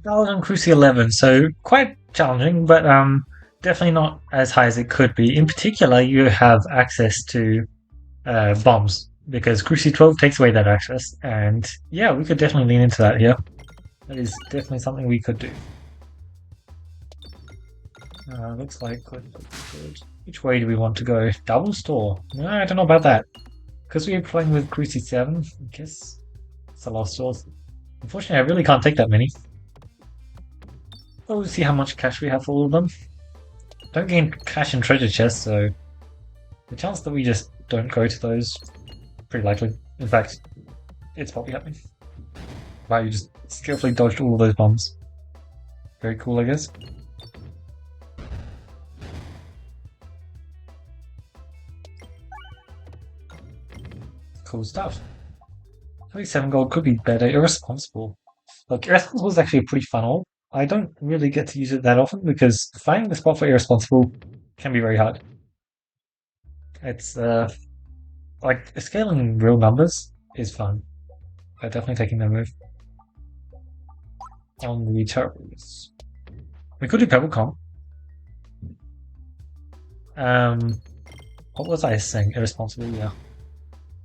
That was on Crucial 11, so quite challenging, but definitely not as high as it could be. In particular, you have access to bombs because Crucial 12 takes away that access, and yeah, we could definitely lean into that here. That is definitely something we could do. Looks like good. Which way do we want to go? Double store? No, I don't know about that. Because we're playing with Crucial 7, I guess it's a lot of stores. Unfortunately, I really can't take that many. But we'll see how much cash we have for all of them. Don't gain cash and treasure chests, so the chance that we just don't go to those pretty likely. In fact, it's probably happening. Wow, you just skillfully dodged all of those bombs. Very cool, I guess. Cool stuff. 37 gold could be better. Irresponsible. Look, Irresponsible is actually a pretty fun ult. I don't really get to use it that often because finding the spot for Irresponsible can be very hard. It's like scaling real numbers is fun. Definitely taking that move. On the turtles. We could do Pebball comp. What was I saying? Irresponsible, yeah.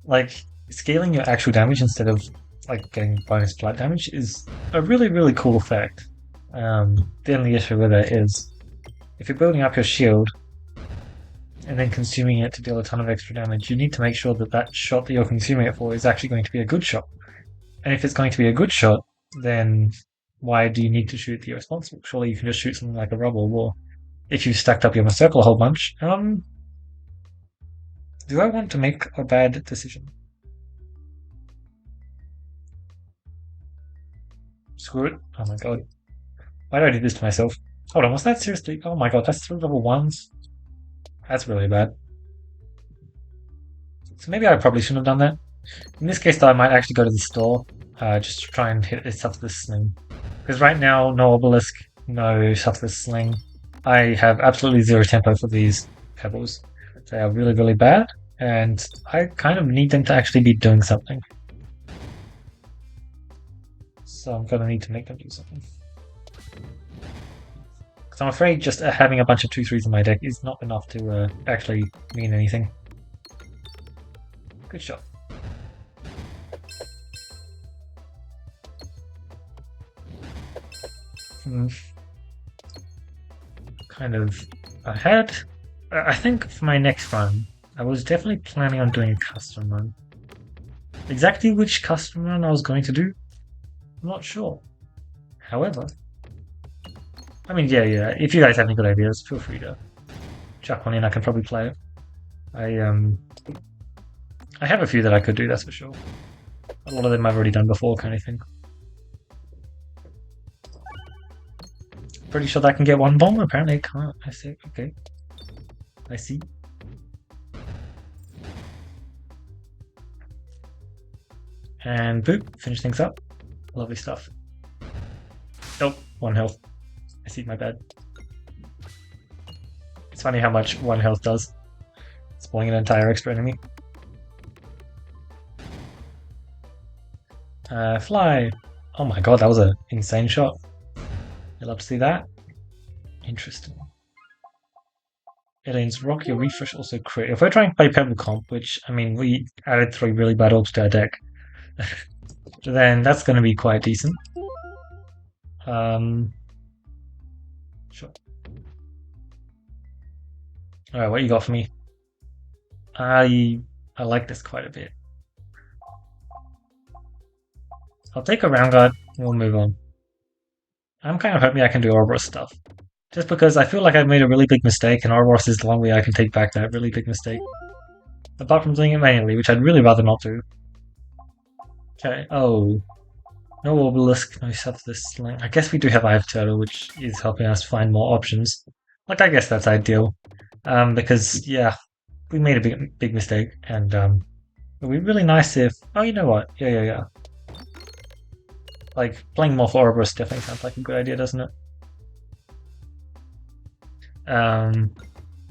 Like scaling your actual damage instead of like getting bonus flat damage is a really cool effect. The only issue with it is if you're building up your shield and then consuming it to deal a ton of extra damage, you need to make sure that that shot that you're consuming it for is actually going to be a good shot. And if it's going to be a good shot, then why do you need to shoot the irresponsible? Surely you can just shoot something like a rubble or if you've stacked up your circle a whole bunch. Do I want to make a bad decision? Screw it. Oh my god. Why did I do this to myself? Hold on, was that seriously? Oh my god, that's 3 level 1s? That's really bad. So maybe I probably shouldn't have done that. In this case, though, I might actually go to the store just to try and hit a Subtless Sling. Because right now, no Obelisk, no Subtless Sling. I have absolutely zero tempo for these pebbles. They are really bad, and I kind of need them to actually be doing something. So I'm gonna need to make them do something. Because I'm afraid just having a bunch of 2/3s in my deck is not enough to actually mean anything. Good shot. Kind of ahead. I think for my next run, I was definitely planning on doing a custom run. Exactly which custom run I was going to do, I'm not sure. However, I mean, yeah. If you guys have any good ideas, feel free to chuck one in. I can probably play it. I have a few that I could do. That's for sure. A lot of them I've already done before, kind of thing. Pretty sure that can get one bomb. Apparently, it can't. I see. Okay. I see. And boop, finish things up. Lovely stuff. Oh, 1 health. I see, my bad. It's funny how much 1 health does. Spawning an entire extra enemy. Fly. Oh my god, that was an insane shot. You'll love to see that. Interesting. Alien's Rock, your refresh also crit. If we're trying to play Pebball comp, which, I mean, we added 3 really bad ults to our deck, then that's going to be quite decent. Sure. Alright, what you got for me? I like this quite a bit. I'll take a round guard and we'll move on. I'm kind of hoping I can do Ouroboros stuff. Just because I feel like I've made a really big mistake and Ouroboros is the one way I can take back that really big mistake. Apart from doing it manually, which I'd really rather not do. Okay, oh. No Obelisk, no Subtless Sling. I guess we do have Eye of Turtle, which is helping us find more options. Like, I guess that's ideal. Because, yeah, we made a big mistake, and it would be really nice if... Oh, you know what? Yeah. Like, playing more for Ouroboros definitely sounds like a good idea, doesn't it?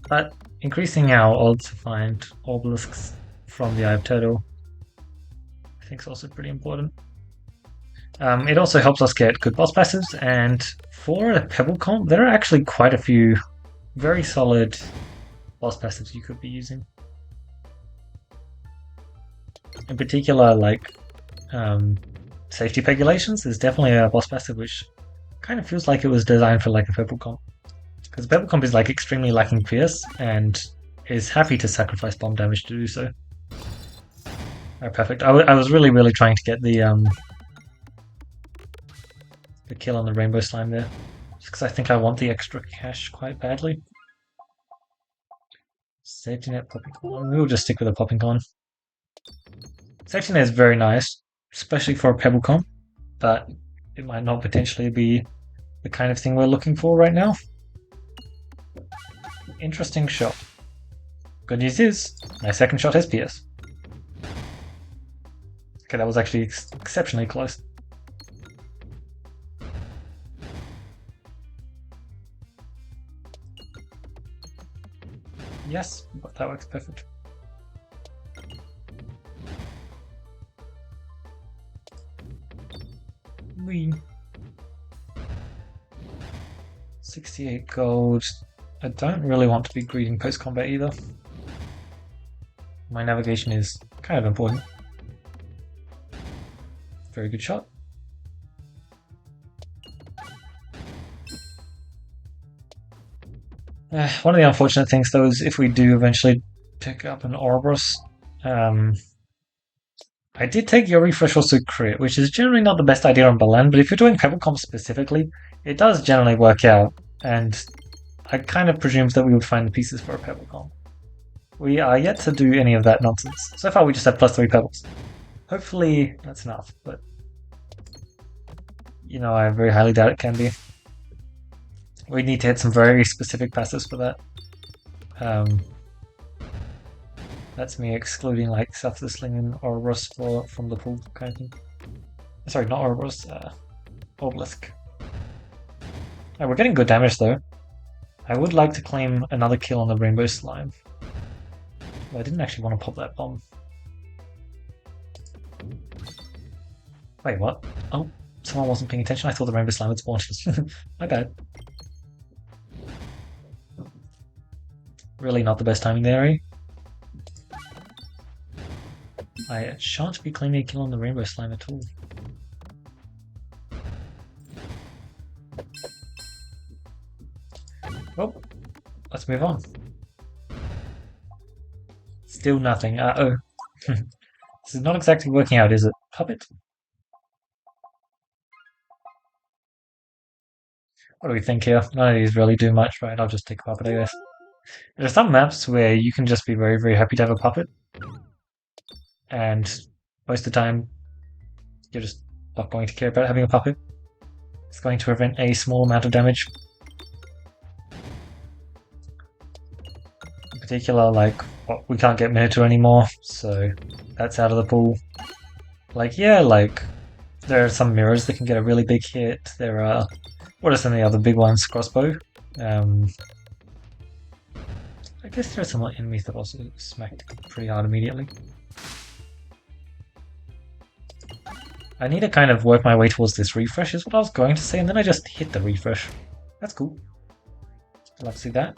But increasing our odds to find obelisks from the Eye of Turtle I think is also pretty important. It also helps us get good boss passives, and for a Pebble comp, there are actually quite a few very solid boss passives you could be using. In particular, like safety pegulations is definitely a boss passive which kind of feels like it was designed for like a Pebble comp. Because Pebball comp is like extremely lacking Pierce and is happy to sacrifice bomb damage to do so. Oh, perfect. I was really trying to get the kill on the rainbow slime there, just because I think I want the extra cash quite badly. Safety net, popping con. We'll just stick with a popping con. Safety net is very nice, especially for a Pebble comp, but it might not potentially be the kind of thing we're looking for right now. Interesting shot. Good news is, my second shot has PS. Okay, that was actually exceptionally close. Yes, that works perfect. Whee. 68 gold. I don't really want to be greeting post-combat either. My navigation is kind of important. Very good shot. One of the unfortunate things though is if we do eventually pick up an Ouroboros, I did take your refresh also crit, which is generally not the best idea on Belen, but if you're doing Pebble Comp specifically, it does generally work out, and I kind of presumed that we would find the pieces for a Pebble Comp. We are yet to do any of that nonsense. So far we just have +3 pebbles. Hopefully that's enough, but you know, I very highly doubt it can be. We need to hit some very specific passives for that. That's me excluding like South the Sling and Ouroboros from the pool kind of thing. Sorry, not Ouroboros, Obelisk. We're getting good damage though. I would like to claim another kill on the Rainbow Slime. Well, I didn't actually want to pop that bomb. Wait, what? Oh, someone wasn't paying attention. I thought the Rainbow Slime had spawned. My bad. Really not the best timing there, eh? I shan't be claiming a kill on the Rainbow Slime at all. Well, let's move on. Still nothing. Uh-oh. This is not exactly working out, is it? Puppet? What do we think here? None of these really do much, right? I'll just take a puppet, I guess. There are some maps where you can just be very happy to have a puppet. And most of the time, you're just not going to care about having a puppet. It's going to prevent a small amount of damage. In particular, like, well, we can't get Minotaur anymore, so that's out of the pool. Like, yeah, like, there are some mirrors that can get a really big hit. There are, what are some of the other big ones? Crossbow. I guess there are some enemies that also smacked pretty hard immediately. I need to kind of work my way towards this refresh is what I was going to say, and then I just hit the refresh. That's cool. I'd love to see that.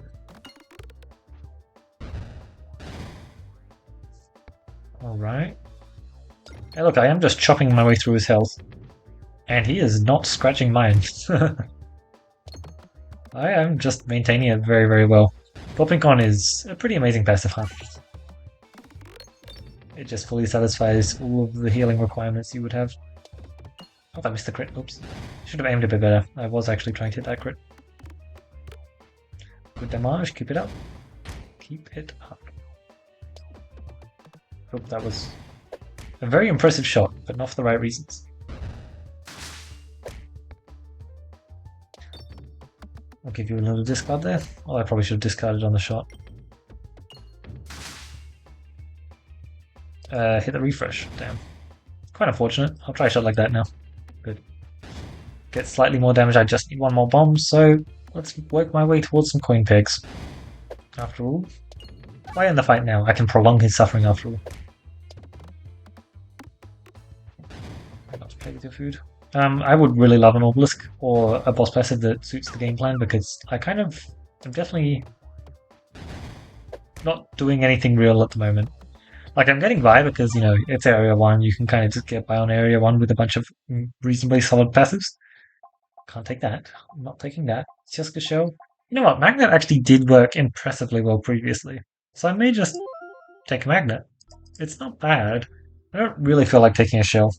Alright. Hey look, I am just chopping my way through his health. And he is not scratching mine. I am just maintaining it very well. Popping Con is a pretty amazing passive, huh? It just fully satisfies all of the healing requirements you would have. Oh, I missed the crit. Oops. Should have aimed a bit better. I was actually trying to hit that crit. Good damage. Keep it up. Keep it up. Hope that was a very impressive shot, but not for the right reasons. I'll give you a little discard there. Well, I probably should have discarded on the shot. Hit the refresh. Damn. Quite unfortunate. I'll try a shot like that now. Good. Get slightly more damage. I just need one more bomb, so let's work my way towards some coin pegs. After all, why end the fight now? I can prolong his suffering after all. Try not to play with your food. I would really love an obelisk or a boss passive that suits the game plan because I kind of am definitely not doing anything real at the moment. Like I'm getting by because it's area one. You can kind of just get by on area one with a bunch of reasonably solid passives. Can't take that. I'm not taking that. It's just a show. You know what? Magnet actually did work impressively well previously, so I may just take a magnet. It's not bad. I don't really feel like taking a shell.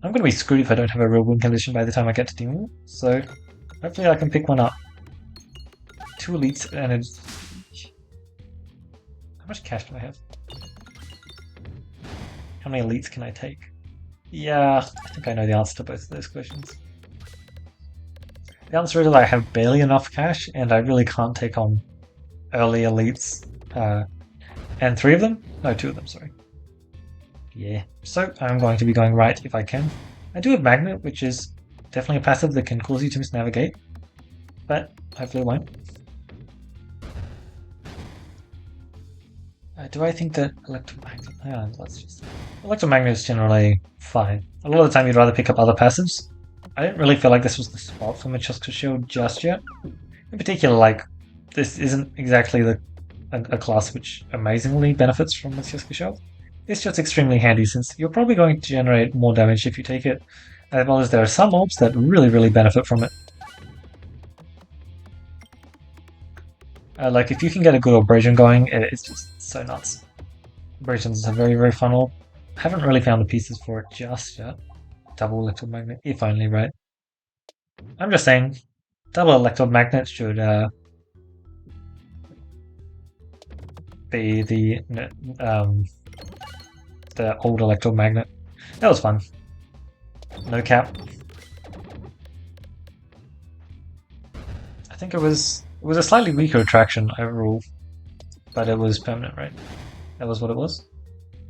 I'm going to be screwed if I don't have a real win condition by the time I get to Demon. So hopefully I can pick one up. 2 elites and it's... How much cash do I have? How many elites can I take? Yeah, I think I know the answer to both of those questions. The answer is that I have barely enough cash and I really can't take on early elites. And 3 of them? No, 2 of them, sorry. Yeah, so I'm going to be going right if I can. I do have Magnet, which is definitely a passive that can cause you to misnavigate, but hopefully it won't. Do I think that Electromagnet... Yeah, let's just... Electromagnet is generally fine. A lot of the time you'd rather pick up other passives. I didn't really feel like this was the spot for Machuska Shield just yet. In particular, like, this isn't exactly a class which amazingly benefits from Machuska Shield. It's just extremely handy since you're probably going to generate more damage if you take it, as well as there are some mobs that really benefit from it. Like if you can get a good abrasion going, it's just so nuts. Abrasions are very fun orb. Haven't really found the pieces for it just yet. Double electromagnet, if only, right? I'm just saying, double electromagnet should be the old electromagnet. That was fun. No cap. I think it was a slightly weaker attraction overall, but it was permanent, right? That was what it was.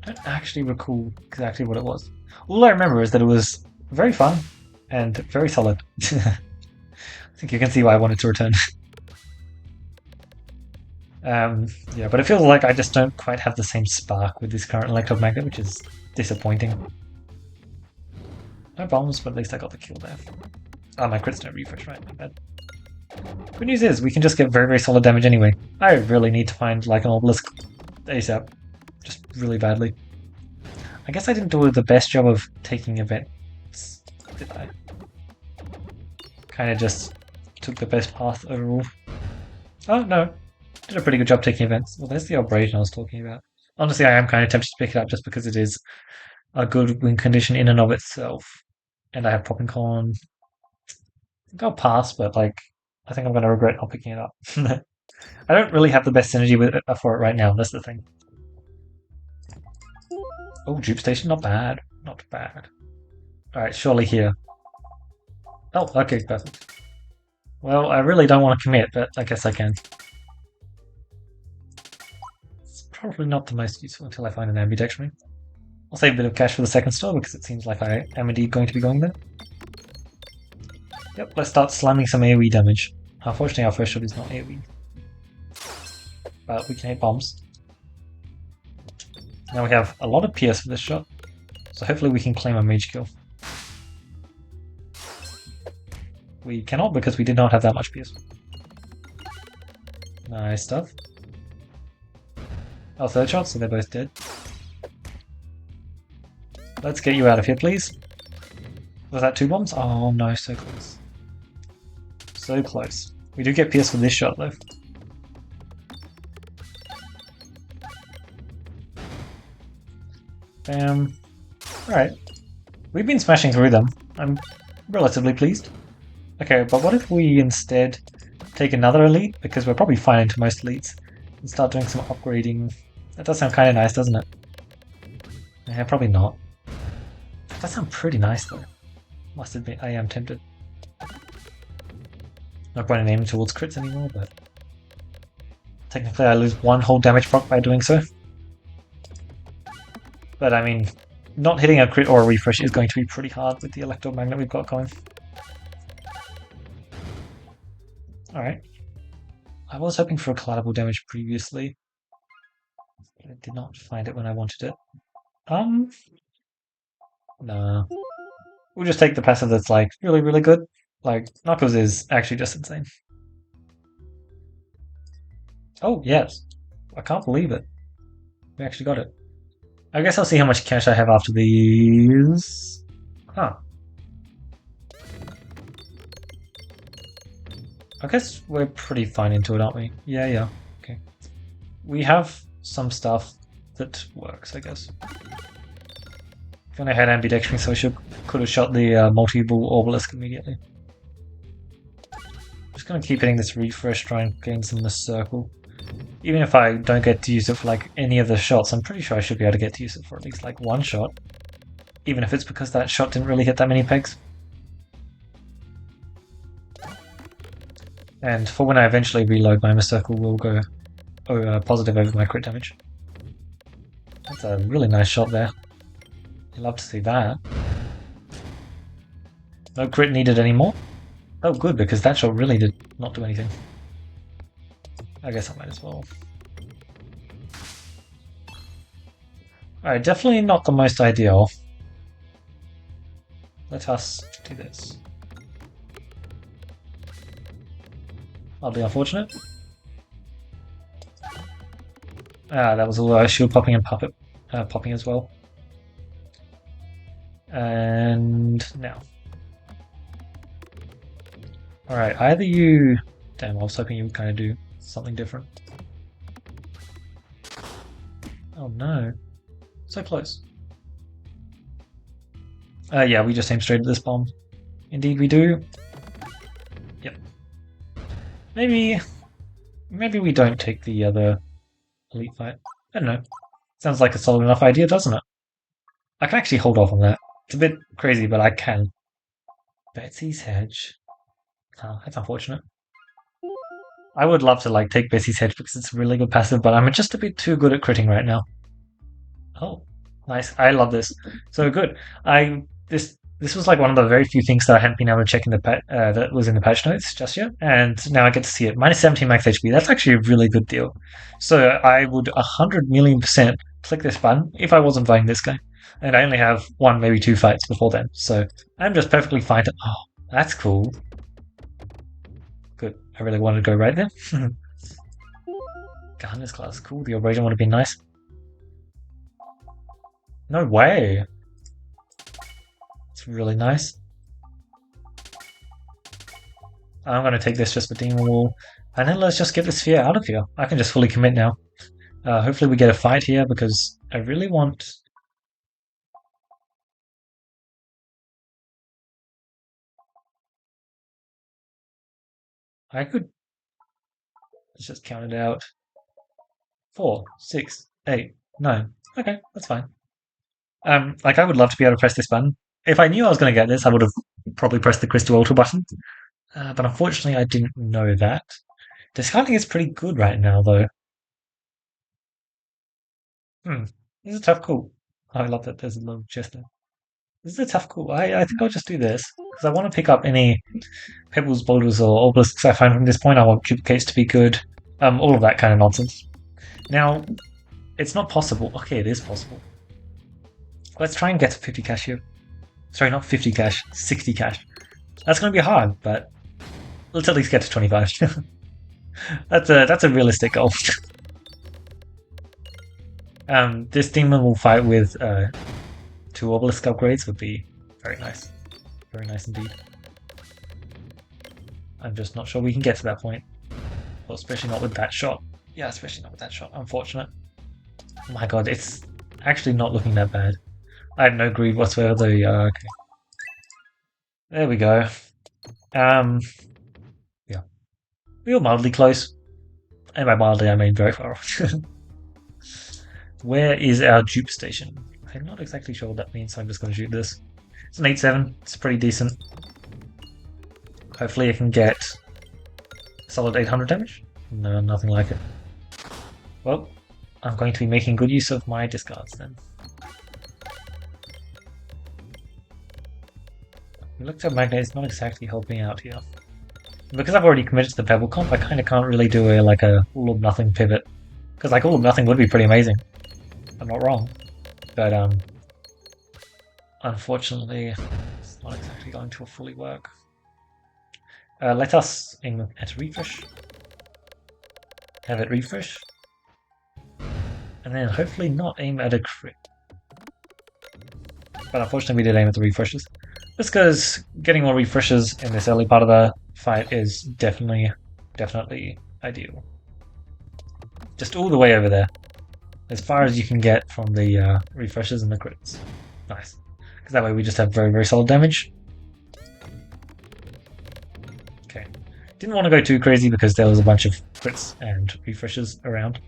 I don't actually recall exactly what it was. All I remember is that it was very fun and very solid. I think you can see why I wanted to return. Yeah, but it feels like I just don't quite have the same spark with this current electromagnet, which is disappointing. No bombs, but at least I got the kill there. Oh, my crits don't refresh, right? My bad. Good news is, we can just get very solid damage anyway. I really need to find, like, an obelisk ASAP. Just really badly. I guess I didn't do the best job of taking events, did I? Kind of just took the best path overall. Oh, no. Did a pretty good job taking events. Well, there's the abrasion I was talking about. Honestly, I am kind of tempted to pick it up just because it is a good win condition in and of itself. And I have popping corn. I think I'll pass, but like, I think I'm going to regret not picking it up. I don't really have the best synergy with it for it right now. That's the thing. Oh, dupe station, not bad. Not bad. Alright, surely here. Oh, okay, perfect. Well, I really don't want to commit, but I guess I can. It's probably not the most useful until I find an ambidextrony. I'll save a bit of cash for the second store because it seems like I am indeed going to be going there. Yep, let's start slamming some AoE damage. Unfortunately, our first shot is not AoE. But we can hit bombs. Now we have a lot of PS for this shot, so hopefully we can claim a mage kill. We cannot because we did not have that much PS. Nice stuff. Oh, third shot, so they're both dead. Let's get you out of here, please. Was that 2 bombs? Oh no, so close. So close. We do get PS for this shot though. Bam. Alright. We've been smashing through them. I'm relatively pleased. Okay, but what if we instead take another elite? Because we're probably fine into most elites. And start doing some upgrading. That does sound kind of nice, doesn't it? Yeah, probably not. That does sound pretty nice though. Must admit, I am tempted. No point in aiming towards crits anymore, but... Technically I lose 1 whole damage proc by doing so. But I mean, not hitting a crit or a refresh is going to be pretty hard with the electromagnet we've got going. Alright. I was hoping for a collateral damage previously, but I did not find it when I wanted it. Nah. We'll just take the passive that's like really, really good. Like, Knuckles is actually just insane. Oh, yes. I can't believe it. We actually got it. I guess I'll see how much cash I have after these. Huh. I guess we're pretty fine into it, aren't we? Yeah, yeah. Okay. We have some stuff that works, I guess. Gonna had ambidextrous, so I could have shot the multi-ball obelisk immediately. Just gonna keep hitting this refresh, try and gain some in the circle. Even if I don't get to use it for like any of the shots, I'm pretty sure I should be able to get to use it for at least like one shot. Even if it's because that shot didn't really hit that many pegs. And for when I eventually reload, my circle will go positive over my crit damage. That's a really nice shot there. You'd love to see that. No crit needed anymore. Oh good, because that shot really did not do anything. I guess I might as well. Alright, definitely not the most ideal. Let us do this. I'll be unfortunate. That was all shield popping and puppet popping as well. And now. Alright, either you... Damn, I was hoping you would kind of do something different. Oh no. So close. Yeah, we just aim straight at this bomb. Indeed we do. Yep. Maybe we don't take the other elite fight. I don't know. Sounds like a solid enough idea, doesn't it? I can actually hold off on that. It's a bit crazy, but I can. Betsy's Hedge. Oh, that's unfortunate. I would love to like take Betsy's Hedge because it's a really good passive, but I'm just a bit too good at critting right now. Oh, nice. I love this. So good. This was like one of the very few things that I hadn't been able to check in the that was in the patch notes just yet, and now I get to see it. Minus 17 max HP. That's actually a really good deal. So I would 100,000,000% click this button if I wasn't playing this game, and I only have one, maybe two fights before then. So I'm just perfectly fine to. Oh, that's cool. Good. I really wanted to go right there. Gunner's class, cool. The abrasion would have been nice. No way. It's really nice. I'm going to take this just for Demon Wall. And then let's just get the sphere out of here. I can just fully commit now. Hopefully we get a fight here because I really want... I could... Let's just count it out. 4, 6, 8, 9. Okay, that's fine. Like I would love to be able to press this button. If I knew I was going to get this, I would have probably pressed the Crystal Ultra button. But unfortunately, I didn't know that. Discarding is pretty good right now, though. This is a tough call. Oh, I love that there's a little chest there. This is a tough call. I think I'll just do this. Because I want to pick up any Pebbles, Boulders, or Obelisks I find from this point. I want duplicates to be good. All of that kind of nonsense. Now, it's not possible. Okay, it is possible. Let's try and get to 50 cash here. Sorry, not 50 cash, 60 cash. That's going to be hard, but let's at least get to 25. That's a realistic goal. This demon will fight with 2 obelisk upgrades would be very nice. Very nice indeed. I'm just not sure we can get to that point. Well, especially not with that shot. Yeah, especially not with that shot. Unfortunate. Oh my god, it's actually not looking that bad. I have no greed whatsoever though. Okay. There we go. Yeah. We were mildly close. And by mildly I mean very far off. Where is our dupe station? I'm not exactly sure what that means, so I'm just going to shoot this. It's an 8-7. It's pretty decent. Hopefully I can get solid 800 damage. No, nothing like it. Well, I'm going to be making good use of my discards then. Electro Magnet is not exactly helping out here. Because I've already committed to the Pebball comp, I kind of can't really do a all or nothing pivot. Because all or nothing would be pretty amazing. I'm not wrong. But unfortunately, it's not actually going to fully work. Let us aim at a refresh. Have it refresh. And then hopefully not aim at a crit. But unfortunately we did aim at the refreshes. Just because getting more refreshes in this early part of the fight is definitely ideal. Just all the way over there. As far as you can get from the refreshes and the crits. Nice. Because that way we just have very solid damage. Okay. Didn't want to go too crazy because there was a bunch of crits and refreshes around.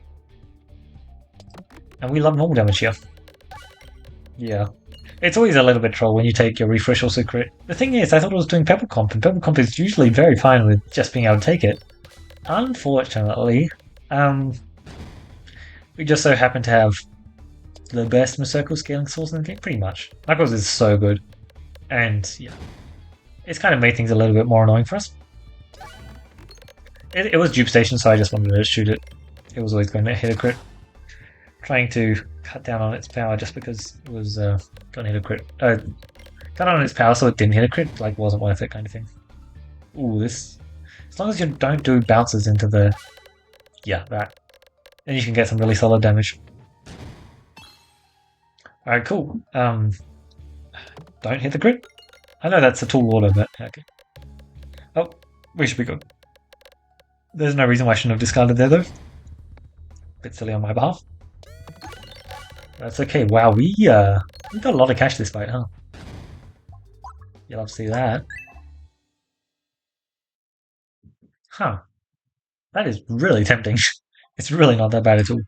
And we love normal damage here. Yeah. It's always a little bit troll when you take your refresh also crit. The thing is, I thought I was doing Pebball Comp, and Pebball Comp is usually very fine with just being able to take it. Unfortunately, we just so happen to have the best circle scaling source in the game, pretty much. Knuckles is so good. And yeah, it's kind of made things a little bit more annoying for us. It was dupe station, so I just wanted to shoot it. It was always going to hit a crit. Trying to cut down on its power just because it was going to hit a crit. Cut down on its power so it didn't hit a crit, like wasn't worth it kind of thing. Ooh, this... As long as you don't do bounces into the... Yeah, that. Then you can get some really solid damage. Alright, cool. Don't hit the crit. I know that's a tall order, but okay. Oh, we should be good. There's no reason why I shouldn't have discarded there, though. Bit silly on my behalf. That's okay. Wow, we got a lot of cash this fight, huh? You'll have to see that. Huh. That is really tempting. It's really not that bad at all.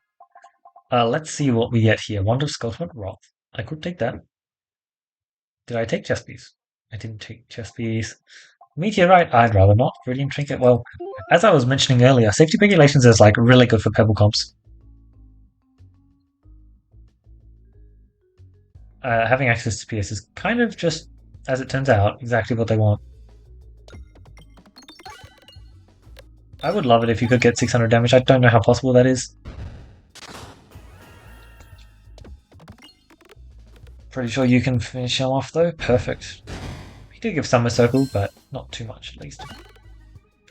Let's see what we get here. Wand of Sculptment Wrath. I could take that. Did I take chest piece? I didn't take chest piece. Meteorite, I'd rather not. Radiant Trinket, well, as I was mentioning earlier, safety regulations is like really good for Pebball comps. Having access to PS is kind of just, as it turns out, exactly what they want. I would love it if you could get 600 damage. I don't know how possible that is. Pretty sure you can finish him off though. Perfect. He did give some circle, but not too much at least.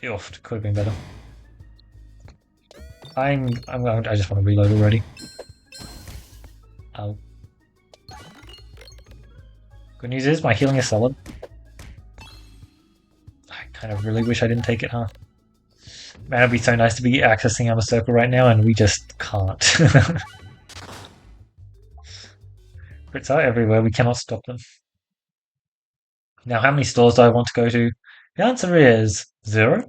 Oof, could have been better. I just want to reload already. Oh. Good news is my healing is solid. I kind of really wish I didn't take it, huh? Man, it'd be so nice to be accessing Armor Circle right now, and we just can't. Crits are everywhere, we cannot stop them. Now, how many stores do I want to go to? The answer is 0.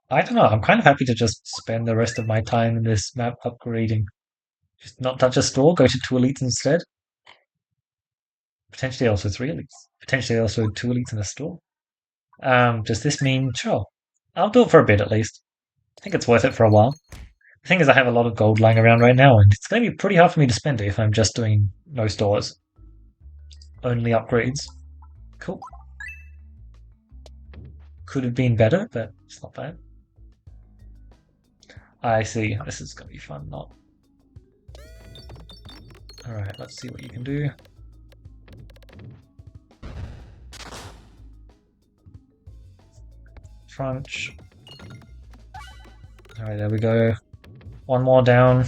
I don't know, I'm kind of happy to just spend the rest of my time in this map upgrading. Just not touch a store, go to 2 elites instead. Potentially also 3 elites. Potentially also 2 elites in a store. Does this mean, sure. I'll do it for a bit at least. I think it's worth it for a while. The thing is I have a lot of gold lying around right now, and it's going to be pretty hard for me to spend it if I'm just doing no stores. Only upgrades. Cool. Could have been better, but it's not bad. I see. This is going to be fun, not. Alright, let's see what you can do. Crunch. Alright, there we go. One more down.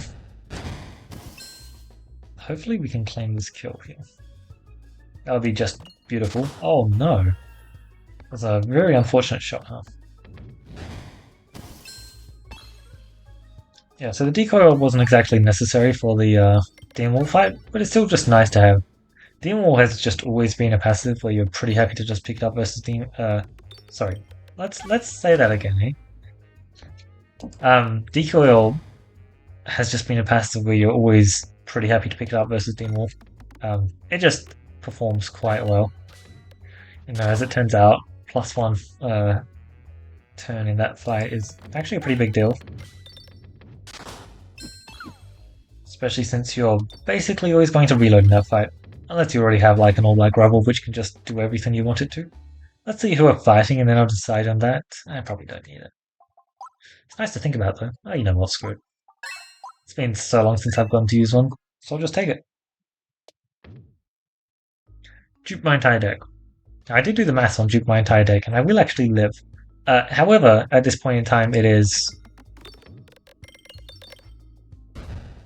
Hopefully we can claim this kill here. That would be just beautiful. Oh no. That's a very unfortunate shot, huh? Yeah, so the decoy wasn't exactly necessary for the Demon Wall fight, but it's still just nice to have. Demon Wall has just always been a passive where you're pretty happy to just pick it up versus Demon. Sorry. Let's say that again, eh? Decoy has just been a passive where you're always pretty happy to pick it up versus Demon Wall. It just performs quite well. You know, as it turns out, +1 turn in that fight is actually a pretty big deal. Especially since you're basically always going to reload in that fight. Unless you already have like an all-black rival which can just do everything you want it to. Let's see who we're fighting and then I'll decide on that. I probably don't need it. It's nice to think about though. Oh, you know what, screw it. It's been so long since I've gone to use one, so I'll just take it. Dupe my entire deck. I did do the maths on Duke my entire deck, and I will actually live. However, at this point in time, it is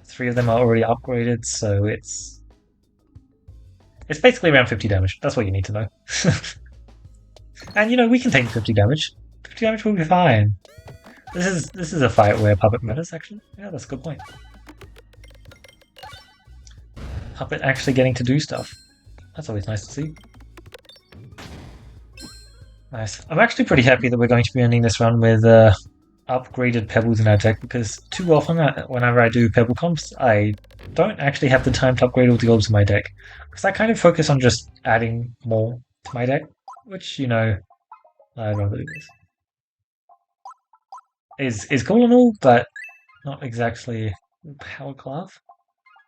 3 of them are already upgraded, so it's basically around 50 damage. That's what you need to know. And we can take 50 damage. 50 damage will be fine. This is a fight where Puppet matters, actually. Yeah, that's a good point. Puppet actually getting to do stuff. That's always nice to see. Nice. I'm actually pretty happy that we're going to be ending this run with upgraded Pebbles in our deck, because too often whenever I do Pebble comps, I don't actually have the time to upgrade all the orbs in my deck. Because I kind of focus on just adding more to my deck, which, I'd rather do this. Is cool and all, but not exactly power glove.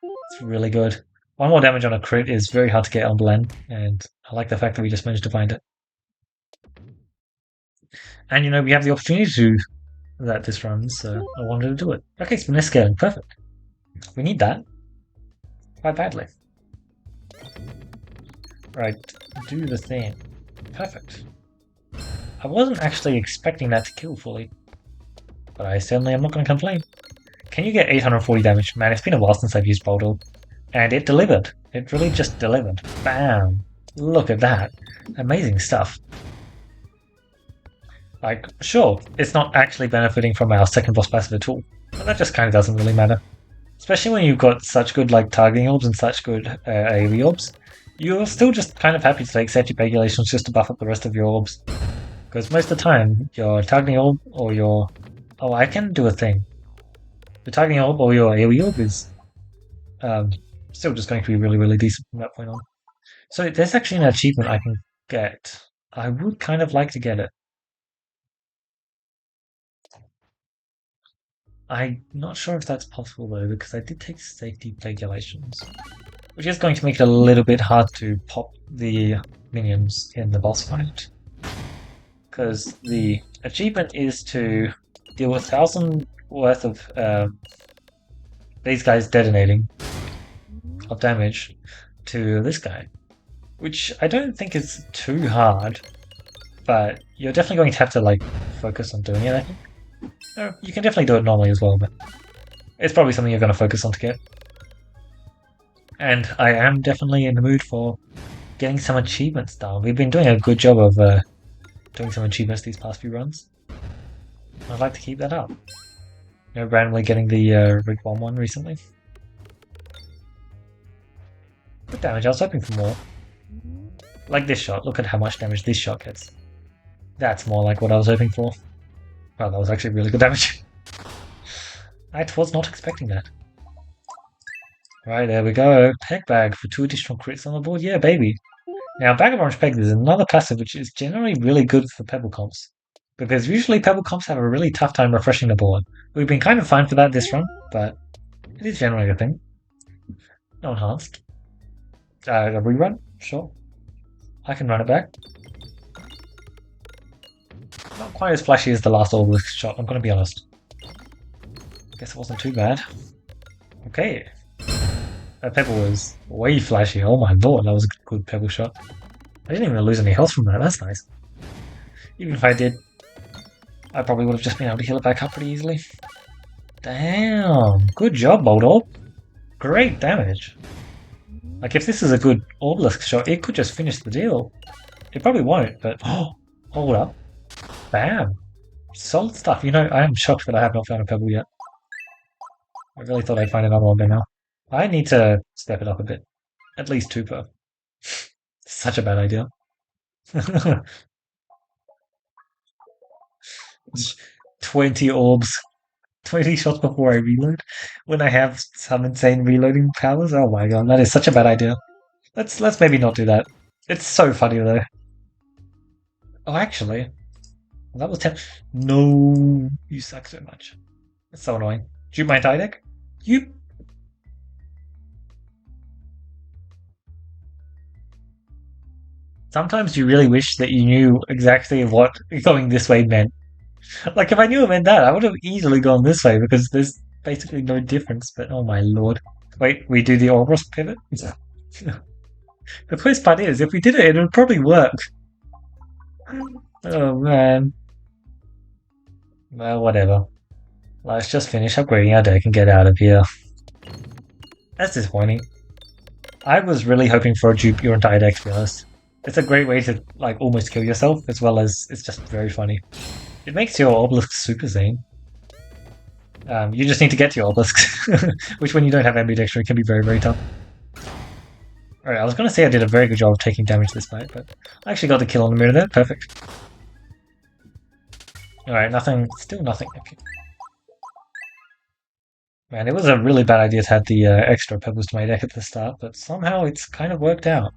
It's really good. 1 more damage on a crit is very hard to get on Blend, and I like the fact that we just managed to find it. And we have the opportunity to do that this run, so I wanted to do it. Okay, spin scaling, perfect. We need that. Quite badly. Right, do the thing. Perfect. I wasn't actually expecting that to kill fully, but I certainly am not going to complain. Can you get 840 damage? Man, it's been a while since I've used Bouldorb. And it delivered. It really just delivered. Bam! Look at that. Amazing stuff. Like, sure, it's not actually benefiting from our second boss passive at all, but that just kind of doesn't really matter. Especially when you've got such good targeting orbs and such good AoE orbs, you're still just kind of happy to take safety regulations just to buff up the rest of your orbs. Because most of the time, your targeting orb or your... Oh, I can do a thing. The targeting orb or your AoE orb is still just going to be really, really decent from that point on. So there's actually an achievement I can get. I would kind of like to get it. I'm not sure if that's possible though, because I did take safety regulations, which is going to make it a little bit hard to pop the minions in the boss fight. Because the achievement is to deal 1,000 worth of these guys detonating of damage to this guy, which I don't think is too hard, but you're definitely going to have to focus on doing it, I think. You can definitely do it normally as well, but it's probably something you're going to focus on to get. And I am definitely in the mood for getting some achievements done. We've been doing a good job of doing some achievements these past few runs. I'd like to keep that up. Randomly getting the Rig 1 recently. Good damage, I was hoping for more. Like this shot, look at how much damage this shot gets. That's more like what I was hoping for. Wow, that was actually really good damage. I was not expecting that. Right, there we go. Peg Bag for 2 additional crits on the board. Yeah, baby. Now, Bag of Orange Pegs is another passive which is generally really good for Pebble comps. Because usually Pebble comps have a really tough time refreshing the board. We've been kind of fine for that this run, but it is generally a thing. No enhanced. A rerun? Sure. I can run it back. Not quite as flashy as the last Obelisk shot, I'm going to be honest. Guess it wasn't too bad. Okay. That Pebble was way flashy. Oh my lord, that was a good Pebble shot. I didn't even lose any health from that, that's nice. Even if I did, I probably would have just been able to heal it back up pretty easily. Damn, good job, Bouldorb. Great damage. Like, if this is a good Obelisk shot, it could just finish the deal. It probably won't, but... Oh, hold up. Bam. Solid stuff. I am shocked that I have not found a Pebble yet. I really thought I'd find another one by now. I need to step it up a bit. At least 2 per. Such a bad idea. 20 orbs. 20 shots before I reload. When I have some insane reloading powers. Oh my god, that is such a bad idea. Let's maybe not do that. It's so funny though. Oh, actually. That was 10. No, you suck so much. That's so annoying. Do you mind die deck? You. Sometimes you really wish that you knew exactly what going this way meant. Like, if I knew it meant that, I would have easily gone this way because there's basically no difference, but oh my lord. Wait, we do the Ouroboros pivot? The first part is, if we did it, it would probably work. Oh man. Well, whatever. Let's just finish upgrading our deck and get out of here. That's disappointing. I was really hoping for a dupe your entire deck, to be honest. It's a great way to like almost kill yourself, as well as it's just very funny. It makes your obelisk super zane. You just need to get to your obelisks, which when you don't have ambidextrous can be very, very tough. Alright, I was going to say I did a very good job of taking damage this night, but I actually got the kill on the mirror there. Perfect. Alright, nothing. Still nothing. Okay. Man, it was a really bad idea to have the extra pebbles to my deck at the start, but somehow it's kind of worked out.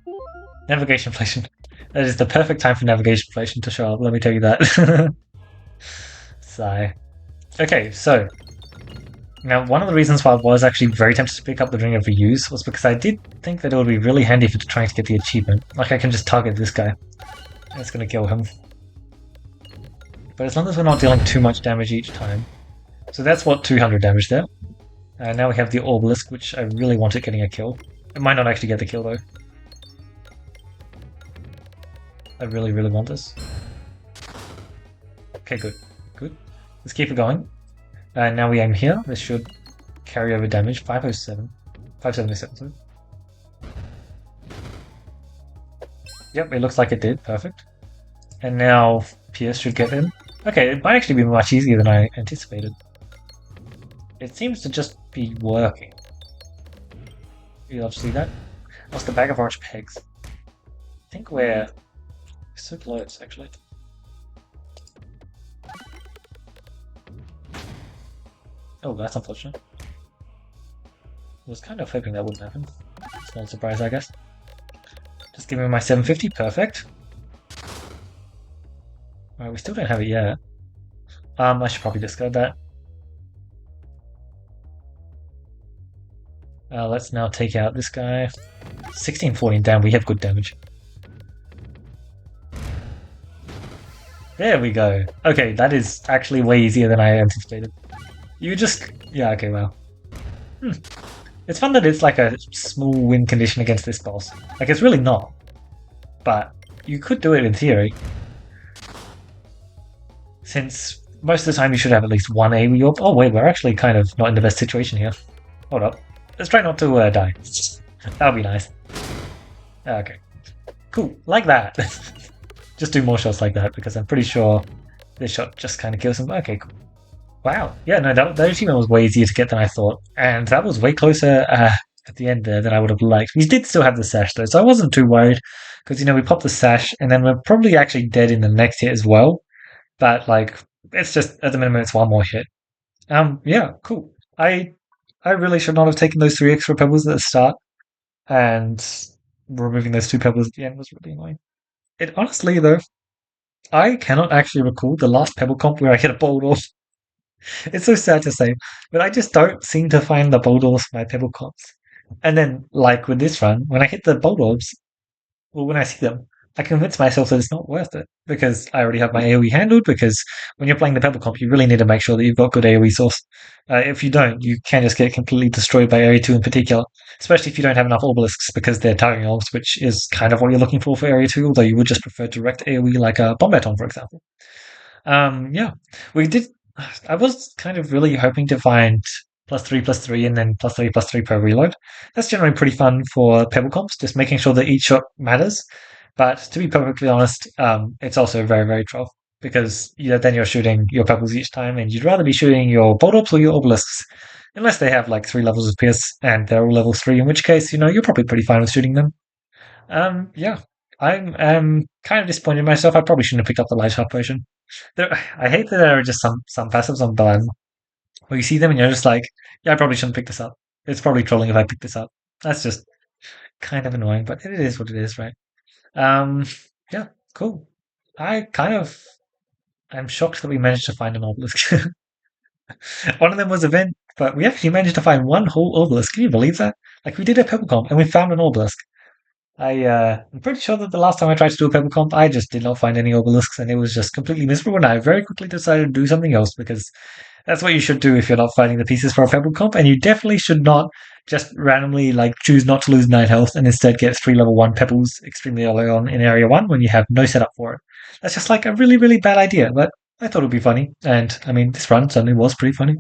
Navigation inflation. That is the perfect time for navigation inflation to show up, let me tell you that. Sigh. Okay, so now one of the reasons why I was actually very tempted to pick up the Ring of Reuse was because I did think that it would be really handy for trying to get the achievement. Like I can just target this guy. And it's gonna kill him. But as long as we're not dealing too much damage each time. So that's what 200 damage there. And now we have the Obelisk, which I really wanted getting a kill. It might not actually get the kill though. I really, really want this. Okay, good. Good. Let's keep it going. And now we aim here. This should carry over damage. 507. 577, sorry. Yep, it looks like it did. Perfect. And now Pierce should get in. Okay, it might actually be much easier than I anticipated. It seems to just be working. You love to see that? What's the bag of orange pegs? I think we're so close, actually. Oh, that's unfortunate. I was kind of hoping that wouldn't happen. Small surprise, I guess. Just give me my 750, perfect. Alright, we still don't have it yet. I should probably discard that. Let's now take out this guy. 1614 down, we have good damage. There we go. Okay, that is actually way easier than I anticipated. You just... yeah, okay, wow. It's fun that it's like a small win condition against this boss. Like, it's really not. But you could do it in theory. Since most of the time you should have at least one AoE orb. Oh wait, we're actually kind of not in the best situation here. Hold up. Let's try not to die. That would be nice. Okay. Cool. Like that. Just do more shots like that, because I'm pretty sure this shot just kind of kills him. Okay, cool. Wow. Yeah, no, that achievement was way easier to get than I thought. And that was way closer at the end there than I would have liked. We did still have the sash, though, so I wasn't too worried. Because, you know, we popped the sash, and then we're probably actually dead in the next hit as well. But, like, it's just, at the minimum, it's one more hit. Yeah, cool. I really should not have taken those 3 extra pebbles at the start. And removing those 2 pebbles at the end was really annoying. It honestly, though, I cannot actually recall the last pebble comp where I hit a Bouldorb. It's so sad to say, but I just don't seem to find the Bouldorps for my pebble comps. And then, like with this run, when I hit the Bouldorps, well, when I see them, I convince myself that it's not worth it because I already have my AoE handled. Because when you're playing the pebble comp, you really need to make sure that you've got good AoE source. If you don't, you can just get completely destroyed by Area 2 in particular, especially if you don't have enough obelisks because they're targeting orbs, which is kind of what you're looking for Area 2, although you would just prefer direct AoE like a Bombaton, for example. Yeah, we did. I was kind of really hoping to find +3/+3 and then +3/+3 per reload. That's generally pretty fun for pebble comps, just making sure that each shot matters. But to be perfectly honest, it's also very, very trough because then you're shooting your pebbles each time, and you'd rather be shooting your Bouldorps or your obelisks, unless they have like 3 levels of pierce and they're all level 3, in which case you're probably pretty fine with shooting them. Yeah, I'm kind of disappointed in myself. I probably shouldn't have picked up the light sharp potion. I hate that there are just some passives on Balan where you see them and you're just like, yeah, I probably shouldn't pick this up. It's probably trolling if I pick this up. That's just kind of annoying, but it is what it is, right? Um, yeah, cool. I kind of I'm shocked that we managed to find an obelisk. One of them was a vent, but we actually managed to find one whole obelisk. Can you believe that? Like we did a pebble comp and we found an obelisk. I'm pretty sure that the last time I tried to do a pebble comp, I just did not find any obelisks, and it was just completely miserable. And I very quickly decided to do something else because that's what you should do if you're not finding the pieces for a pebble comp, and you definitely should not just randomly like choose not to lose 9 health and instead get 3 level 1 pebbles extremely early on in area 1 when you have no setup for it. That's just like a really, really bad idea, but I thought it would be funny, and I mean, this run certainly was pretty funny.